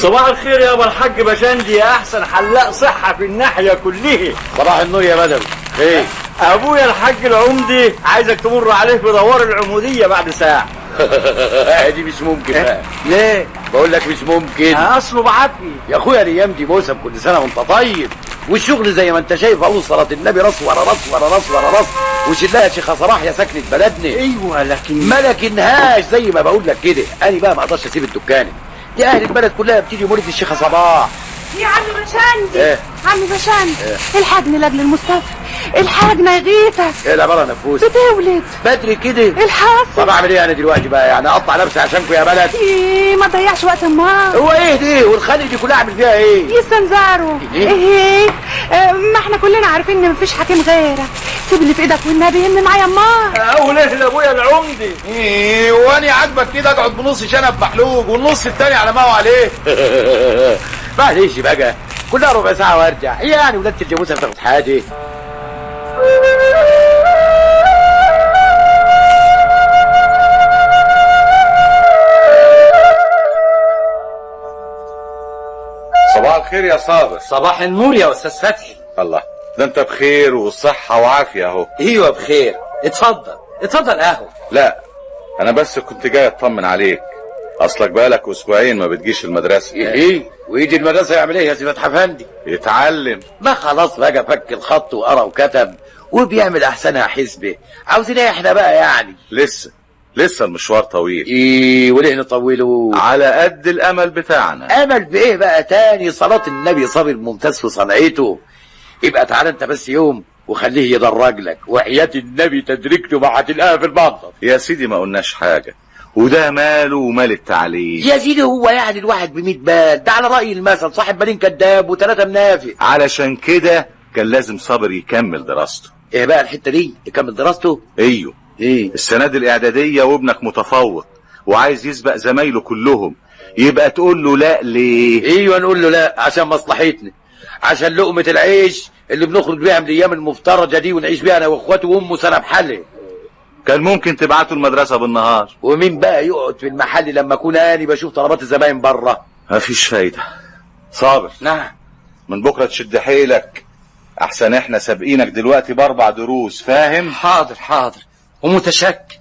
صباح الخير يا ابو الحاج بشندي يا احسن حلاق صحه في الناحيه كلها. صباح النور يا بدوي. ايه ابويا الحاج العمدي عايزك تمر عليه في دوار العموديه بعد ساعه. دي مش ممكن بقى. ليه؟ بقول لك مش ممكن. اصله بعتني يا اخويا الايام دي موسم، كل سنه وانت طيب. والشغل زي ما انت شايف اهو، صلاه النبي راس ورا راس ورا راس ورا راس. وشلها يا شيخه صلاح يا سكنه بلدنا. ايوه لكن ما لكنهاش زي ما بقول لك كده. انا بقى ما اقدرش اسيب الدكان دي، اهل البلد كلها بتيجي مولد الشيخه صباح. يا عم بشندي. ايه عم بشندي، الحقني لاجل المصطفى، الحقنا يغيثك. ايه العباره نفوس بتولد بدري كده. الحاصل. طب اعمل ايه انا دلوقتي بقى؟ يعني اقطع نفسي عشانكم يا بلد؟ ايه ما تضيعش وقت ما هو ايه دي والخلق دي كلها اعمل فيها ايه؟ يستنزاروا. إيه؟ ما احنا كلنا عارفين ان مفيش حكيم غيرك. سيب اللي في ايدك والنبي يمن معايا ما. اول ايه لابويا العمدي. ايه واني عاجبك كده اقعد بنص شنب محلوق والنص التاني على ما هو عليه؟ معلش بقى، كلها ربع ساعه وارجع. يعني ولادة الجاموسه بتاخد حاجه. صباح الخير يا صابر. صباح النور يا استاذ فتحي. الله، ده انت بخير وصحة وعافية اهو. ايوه بخير. اتفضل قهوه. لا انا بس كنت جاي اطمن عليك، اصلك بقالك اسبوعين ما بتجيش المدرسة. ايه ويجي المدرسه يعمل ايه يا سي فتحي افندي؟ يتعلم. ما خلاص بقى، فك الخط وقرا وكتب وبيعمل احسنها حسبه. عاوزين ايه احنا بقى يعني؟ لسه المشوار طويل. ايه وليه نطوله؟ على قد الامل بتاعنا. امل بايه بقى تاني؟ صلاة النبي صابر ممتاز في صنعته. يبقى تعالى انت بس يوم وخليه يدرج لك، وحياة النبي تدركته مع تلقاها في المنطق. يا سيدي ما قلناش حاجة، وده ماله ومال التعليم. يا سيدي هو يعني الواحد ب100 بال؟ ده على رأي المثل صاحب بالين كذاب و3 منافق. علشان كده كان لازم صابر يكمل دراسته. ايه بقى الحتة دي؟ يكمل دراسته؟ ايوه. ايه السنة دي الاعدادية وابنك متفوق وعايز يسبق زمايله كلهم، يبقى تقول له لا ليه؟ ايوه نقول له لا عشان مصلحتنا، عشان لقمة العيش اللي بنخرج بيها من الايام المفترجة دي ونعيش بيها انا واخواته وامه سنة بحالها. كان ممكن تبعته المدرسة بالنهار. ومين بقى يقعد في المحل لما اكون اني بشوف طلبات الزباين بره؟ مفيش فايدة. صابر، نعم. من بكرة تشد حيلك، احسن احنا سابقينك دلوقتي ب4 دروس، فاهم؟ حاضر ومتشكر.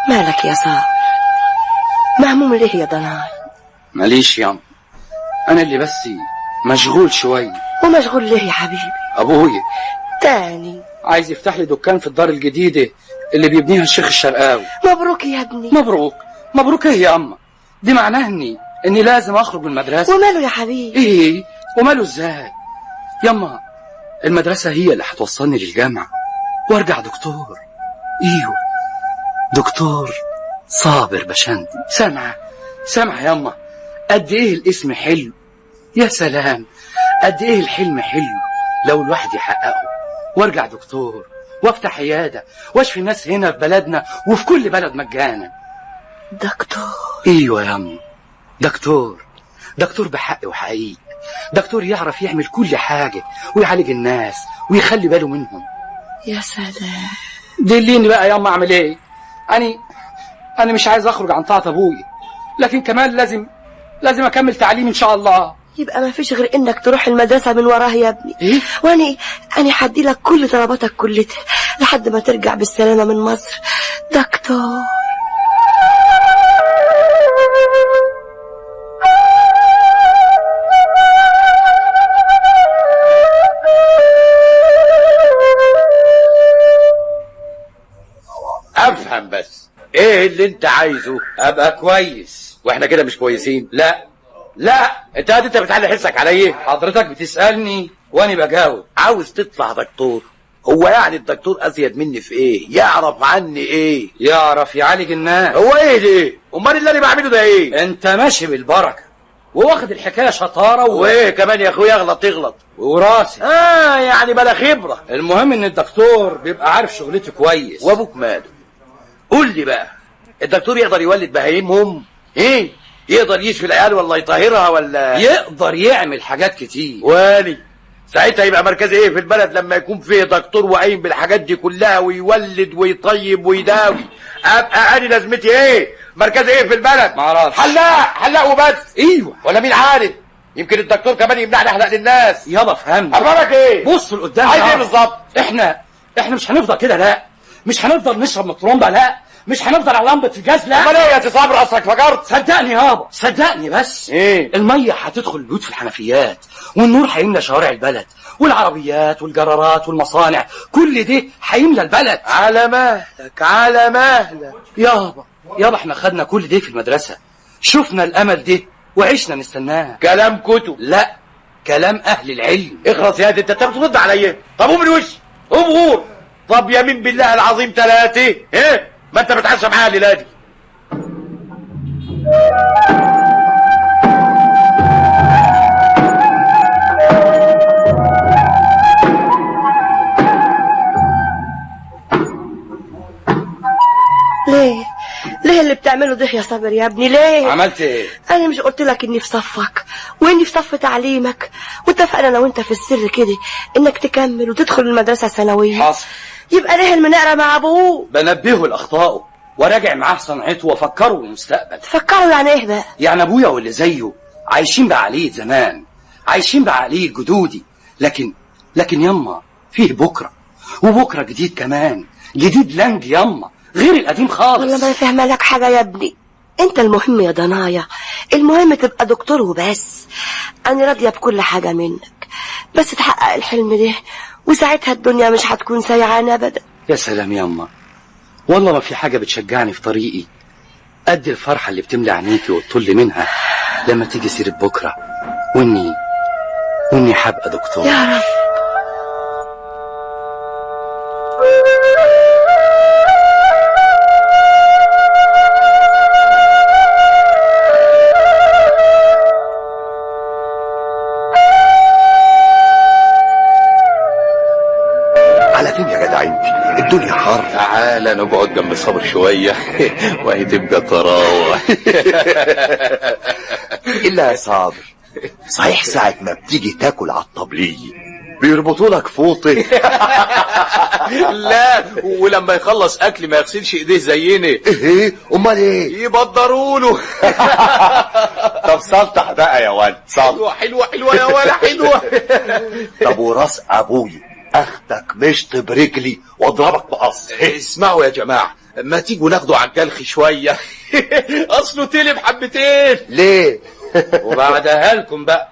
مالك يا صاحبي؟ مهموم ليه يا ضناي؟ ماليش ياما، انا اللي بس مشغول شويه. ومشغول ليه يا حبيبي؟ ابويا تاني عايز يفتح لي دكان في الدار الجديده اللي بيبنيها الشيخ الشرقاوي. مبروك يا ابني. مبروك ايه يا اما؟ دي معناه اني لازم اخرج من المدرسه. وماله يا حبيبي؟ ايه وماله ازاي ياما؟ المدرسه هي اللي هتوصلني للجامعه وارجع دكتور. ايوه دكتور صابر بشندي. سامع ياما قد ايه الاسم حلو؟ يا سلام قد ايه الحلم حلو لو الواحد يحققه، وارجع دكتور وافتح عياده واشفي الناس هنا في بلدنا وفي كل بلد مجانا. دكتور؟ ايوه ياما، دكتور بحق وحقيقي. دكتور يعرف يعمل كل حاجه ويعالج الناس ويخلي باله منهم. يا سلام. دليني بقى ياما اعمل ايه؟ انا مش عايز اخرج عن طاعه ابوي، لكن كمان لازم اكمل تعليم ان شاء الله. يبقى ما فيش غير انك تروح المدرسة من وراها يا ابني. ايه؟ واني حدي لك كل طلباتك كلها لحد ما ترجع بالسلامة من مصر دكتور. افهم بس ايه اللي انت عايزه؟ ابقى كويس. واحنا كده مش كويسين؟ لا انت بتعلي حسك عليا. حضرتك بتسألني وانا بجاوب. عاوز تطلع دكتور؟ هو يعني الدكتور ازيد مني في ايه؟ يعرف عني ايه؟ يعرف يعالج الناس. هو ايه ده؟ امال اللي انا بعمله ده ايه؟ انت ماشي بالبركه وواخد الحكايه شطاره وايه كمان يا اخويا؟ يغلط وراسي. يعني بلا خبره. المهم ان الدكتور بيبقى عارف شغلته كويس. وابوك ماله؟ قول لي بقى، الدكتور يقدر يولد بهايمهم؟ ايه يقدر يشفي العيال ولا يطهرها ولا يقدر يعمل حاجات كتير. والي ساعتها يبقى مركز ايه في البلد لما يكون فيه دكتور وقايم بالحاجات دي كلها ويولد ويطيب ويداوي؟ ابقى انا لازمتي ايه؟ مركز ايه في البلد؟ معرفش. حلاق وبس. ايوه ولا مين عارف، يمكن الدكتور كمان يمنعني احلق للناس. يابا فهمني. اخبارك ايه؟ بص لقدام. عايز ايه بالظبط؟ احنا مش هنفضل كده، لا مش هنفضل نشرب من الطرمبه، لا مش هنفضل على لمبه الجاز، لا. امال ايه يا صابر اصلك فجرت؟ صدقني يابا صدقني بس. ايه؟ الميه هتدخل البيوت في الحنفيات، والنور هيملى شوارع البلد، والعربيات والجرارات والمصانع، كل ده هيملى البلد. على مهلك على مهلك. يابا احنا خدنا كل ده في المدرسه، شفنا الامل ده وعشنا نستناه. كلام كتب. لا، كلام اهل العلم. اخلص يا دي، انت بترد عليا. طب قوم من وشي، قوم غور. طب يمين بالله العظيم 3 ايه؟ ما انت بتعشى معايا الليله دي. ليه اللي بتعمله ده يا صابر يا ابني؟ ليه؟ عملت ايه؟ انا مش قلت لك اني في صفك واني في صف تعليمك، واتفقنا انا وانت في السر كده انك تكمل وتدخل المدرسه ثانويه. حصل. يبقى ليه المناقره مع ابوه؟ بنبهه لاخطائه وراجع معاه صنعته وافكره بالمستقبل. تفكروا يعني ايه بقى؟ يعني ابويا واللي زيه عايشين بعقليه زمان، عايشين بعقليه جدودي، لكن يما فيه بكره، وبكره جديد كمان، جديد لانج يما، غير القديم خالص. والله ما فاهمه لك حاجه يا ابني. انت المهم يا ضنايا، المهم تبقى دكتور وبس. انا راضيه بكل حاجه منك، بس تحقق الحلم ده وساعتها الدنيا مش هتكون سيعانه ابدا. يا سلام يما، والله ما في حاجه بتشجعني في طريقي قد الفرحه اللي بتملى عينيكي وتطل منها لما تيجي سيره بكره واني هبقى دكتور. يا رب. على فين يا جدع انت؟ الدنيا حر. تعالى نقعد جنب صابر شوية وهي تبقى طراوة. الا يا صابر، صحيح ساعة ما بتيجي تاكل على الطبلية بيربطوا لك فوطة؟ لا، ولما يخلص اكل ما يغسلش ايديه زينا. ايه؟ امال ايه؟ يبدروا له. طب سلطح بقى يا ولد، سلطح. حلوة يا ولا حلوة. طب وراس ابويا اخدك مشط برجلي واضربك بقص. اسمعوا يا جماعة، ما تيجوا ناخدوا عالجلخ شوية. اصله تلم حبتين. ليه؟ وبعدها لكم بقى.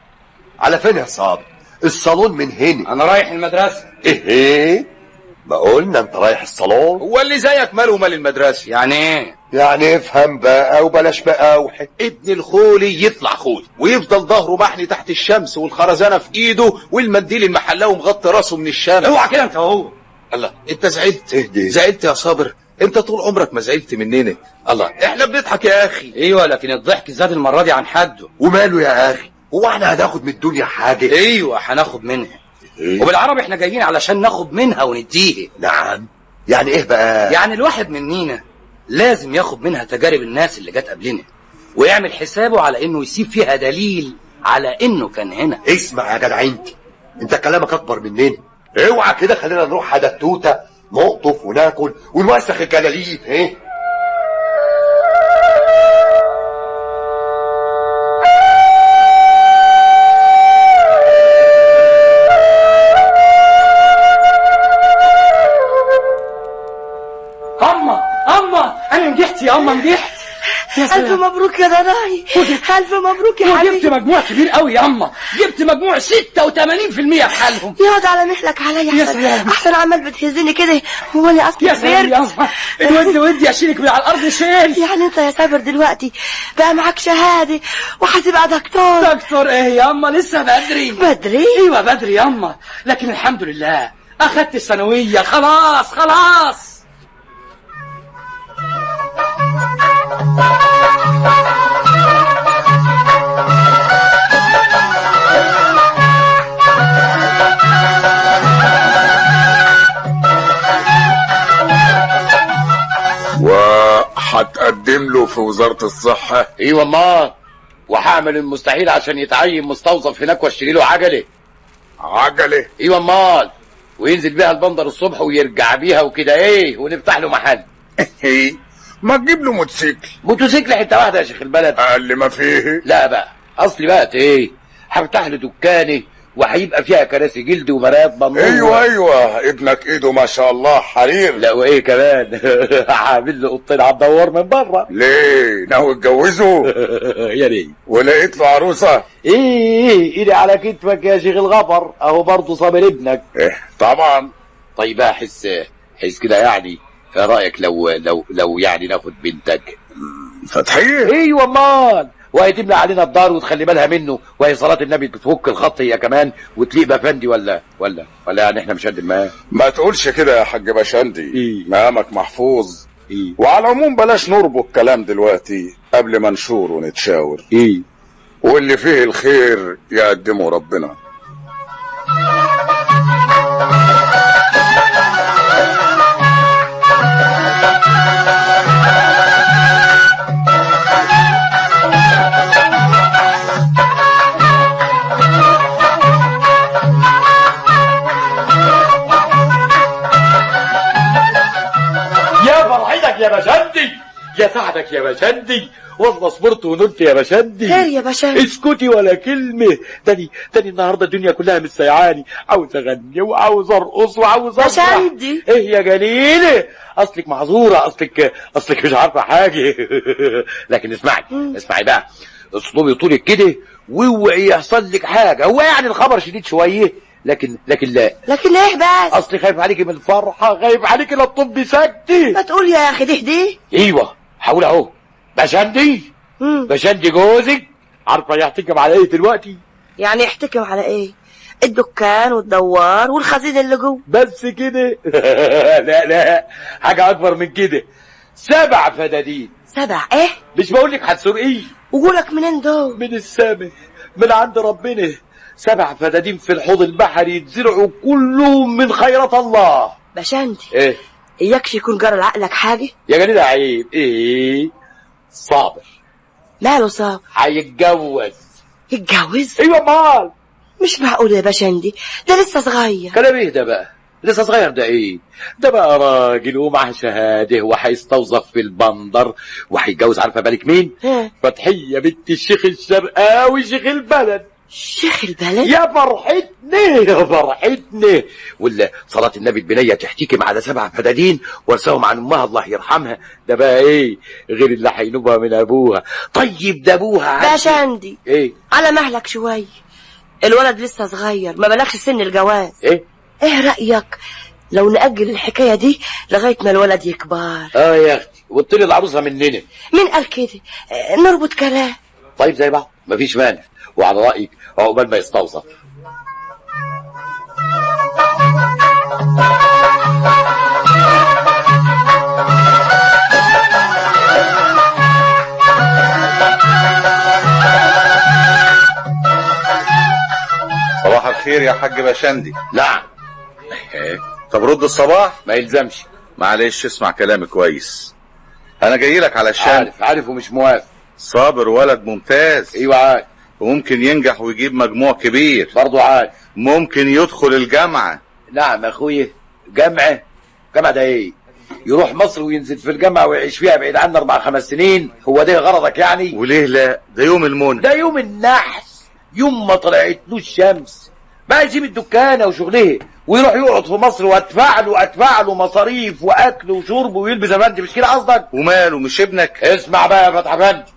على فين يا صابر؟ الصالون من هنا. انا رايح المدرسه. ايه؟ ما قلنا انت رايح الصالون؟ هو اللي زيك ماله مال المدرسة؟ يعني ايه؟ يعني افهم بقى وبلاش بقى وحد. ابن الخولي يطلع خولي ويفضل ظهره محني تحت الشمس والخرزانة في ايده والمنديل المحلاوي مغطي راسه من الشمس. اوعى كده انت وهو. الله، انت زعلت؟ اهدي. زعلت يا صابر؟ انت طول عمرك ما زعلت مننا. الله، احنا بنضحك يا اخي. ايوه، لكن الضحك زاد المره دي عن حده. وماله يا اخي؟ هو احنا هناخد من الدنيا حاجة؟ ايوه هناخد منها. إيه؟ وبالعربي احنا جايين علشان ناخد منها ونديها. نعم. يعني ايه بقى؟ يعني الواحد مننا لازم ياخد منها تجارب الناس اللي جت قبلنا، ويعمل حسابه على انه يسيب فيها دليل على انه كان هنا. اسمع يا جدع انت كلامك اكبر مننا. اوعى كده، خلينا نروح حدتوته نقطف وناكل ونوسخ الجلاليب. ايه؟ اما انا نجحت يا اما، نجحت. ألف مبروك يا ضناي، ألف مبروك يا حبيبي. وجبت مجموع كبير قوي يا اما، جبت مجموع 86% بحالهم. يقعد على مهلك عليا يا احسن، سلام. احسن عمال بتهزني كده. هو انا اصلا يا سلام يا كبرت؟ اما، ودي اشيلك من على الارض شيل. يعني انت يا صابر دلوقتي بقى معاك شهاده وهتبقى دكتور؟ دكتور ايه يا اما؟ لسه بدري. بدري؟ ايوه بدري يا اما، لكن الحمد لله اخدت الثانويه. خلاص. وهتقدم في وزارة الصحة؟ ايوه امال، وهعمل المستحيل عشان يتعين مستوظف هناك واشتري له عجله. عجلة؟ ايوه امال، وينزل بيها البندر الصبح ويرجع بيها وكده ونفتح له محل. ما تجيب له موتوسيكل. موتوسيكل حته واحده يا شيخ البلد. اقل ما فيه. لا بقى، اصلي بقى هفتح له دكاني وهيبقى فيها كراسي جلد ومرايات بنور. ايوه ابنك ايده ما شاء الله حرير. لا وايه كمان هعمل له اوضتين على الدوار من بره. ليه ناوي تجوزه؟ يا ريت. ولقيت له عروسه؟ ايدي على كتفك يا شيخ الغفر، اهو برضه صابر ابنك. طبعا. طيب بقى حس كده يعني، ايه رايك لو يعني ناخد بنتك فتحيه؟ ايوه امال، وهي تملى علينا الدار وتخلي بالها منه، وهي صلاة النبي بتفك الخط هي كمان وتليق بافندي ولا يعني احنا مش قد المقام. ما تقولش كده يا حاج باشندي. مقامك محفوظ. وعلى العموم بلاش نربط كلام دلوقتي قبل ما نشور ونتشاور. واللي فيه الخير يقدمه ربنا. يا باشندي، يا سعدك يا باشندي، والله صبرت ونلت يا باشندي. خير يا باشندي؟ اسكتي ولا كلمة. تاني النهارده الدنيا كلها مش سيعاني، عاوز اغني وعاوز ارقص وعاوز افرح. باشندي ايه يا جليلة، اصلك معذورة، اصلك مش عارفة حاجة. لكن اسمعي بقى، اصلبي طولك كده واوعي يحصل لك حاجة. هو يعني الخبر شديد شوية، لكن لا. لكن ايه بس؟ اصلي خايف عليكي من الفرحة، خايف عليكي لا تطبي سكتي. ما تقول يا اخي دي. ايوه حاول اهو. باشندي جوزك عارفه يحتكم على ايه دلوقتي؟ يعني يحتكم على ايه؟ الدكان والدوار والخزين اللي جوه بس كده؟ لا حاجه اكبر من كده. 7 فدادين. 7 ايه؟ مش بقول لك هتسرقيه. وجولك منين دول؟ من السما، من عند ربنا. 7 فدادين في الحوض البحري يتزرعوا كلهم من خيرات الله. باشندي ايه؟ اياكش يكون جرى لعقلك حاجه؟ يا جدع عيب. صابر. ماله صابر؟ هيتجوز. يتجوز؟ ايوه امال. مش معقول يا باشندي، ده لسه صغير. كلام ايه ده بقى؟ لسه صغير ده ايه؟ ده بقى راجل ومعه شهاده وهيستوظف في البندر وهيتجوز. عارفه بالك مين؟ فتحيه بنت الشيخ الشرقاوي شيخ البلد. شيخ البلد؟ يا فرحتني. ولا صلاة النبي البنية تحتكم على 7 فدادين ورثهم عن امها الله يرحمها. ده بقى ايه غير اللي هينوبها من ابوها. طيب ده ابوها باشندي ايه؟ على مهلك شويه، الولد لسه صغير ما بلغش سن الجواز. ايه رأيك لو نأجل الحكاية دي لغاية ما الولد يكبر؟ يا اختي وطلي العروسة مننا. مين قال كده؟ نربط كلام. طيب زي بعض مفيش مانع، وعلى رأيك عقبال ما يستوصف. صباح الخير يا حاج باشندي. نعم. طب رد الصباح. ما يلزمش. معلش اسمع كلامي كويس، انا جاي لك علشان عارف ومش موافق. صابر ولد ممتاز. ايوه عارف. وممكن ينجح ويجيب مجموع كبير. برضه عارف. ممكن يدخل الجامعة. نعم اخويا. جامعة ده ايه؟ يروح مصر وينزل في الجامعة ويعيش فيها بعيد عنا 4-5 سنين؟ هو ده غرضك يعني؟ وليه لا؟ ده يوم المنى. ده يوم النحس، يوم ما طلعتلوش الشمس. بقى يسيب الدكانة وشغله ويروح يقعد في مصر وادفع له مصاريف واكل وشرب ويلبس افندي. مش كده قصدك؟ وماله مش ابنك؟ اسمع بقى يا فتح افندي،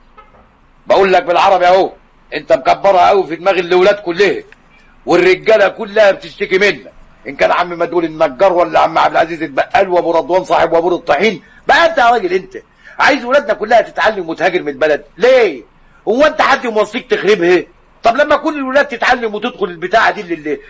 بقول لك بالعربي اهو، انت مكبرها قوي في دماغ الاولاد كلها والرجاله كلها بتشتكي منك، ان كان عم مدول النجار ولا عم عبد العزيز البقال وابو رضوان صاحب وابور الطحين. بقى انت يا راجل انت عايز ولادنا كلها تتعلم وتهاجر من البلد ليه؟ هو انت حد موصيك تخربها؟ طب لما كل الولاد تتعلم وتدخل البتاعه دي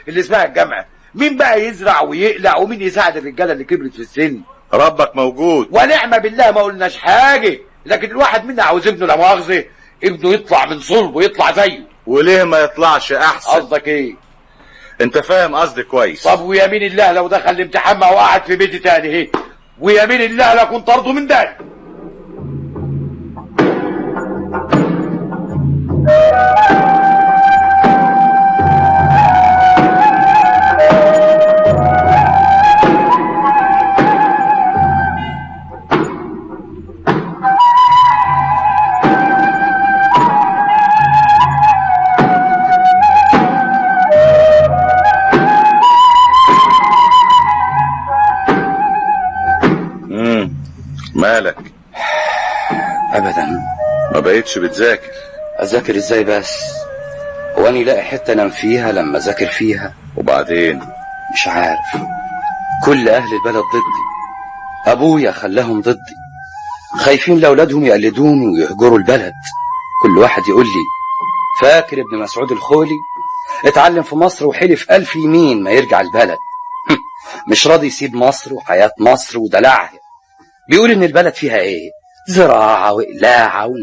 اللي اسمها الجامعه، مين بقى يزرع ويقلع ومين يساعد الرجاله اللي كبرت في السن؟ ربك موجود ونعم بالله ما قلناش حاجه، لكن الواحد منا عاوز ابنه لا مؤاخذه ابنه يطلع من صلبه يطلع زيه. وليه ما يطلعش احسن؟ قصدك ايه؟ انت فاهم قصدي كويس. طب ويمين الله لو دخل الامتحان ما وقعد في بيتي تاني اهي، ويمين الله لا كنت طرده من ده. مالك؟ ابدا. ما بقيتش بتذاكر؟ اذاكر ازاي بس؟ هو اني لاقي حته انام فيها لما اذاكر فيها؟ وبعدين؟ مش عارف، كل اهل البلد ضدي، ابويا خلاهم ضدي، خايفين لاولادهم يقلدوني ويهجروا البلد. كل واحد يقول لي فاكر ابن مسعود الخولي اتعلم في مصر وحلف 1000 يمين ما يرجع البلد. مش راضي يسيب مصر وحياة مصر ودلعها. بيقول ان البلد فيها ايه؟ زراعة وقلاعة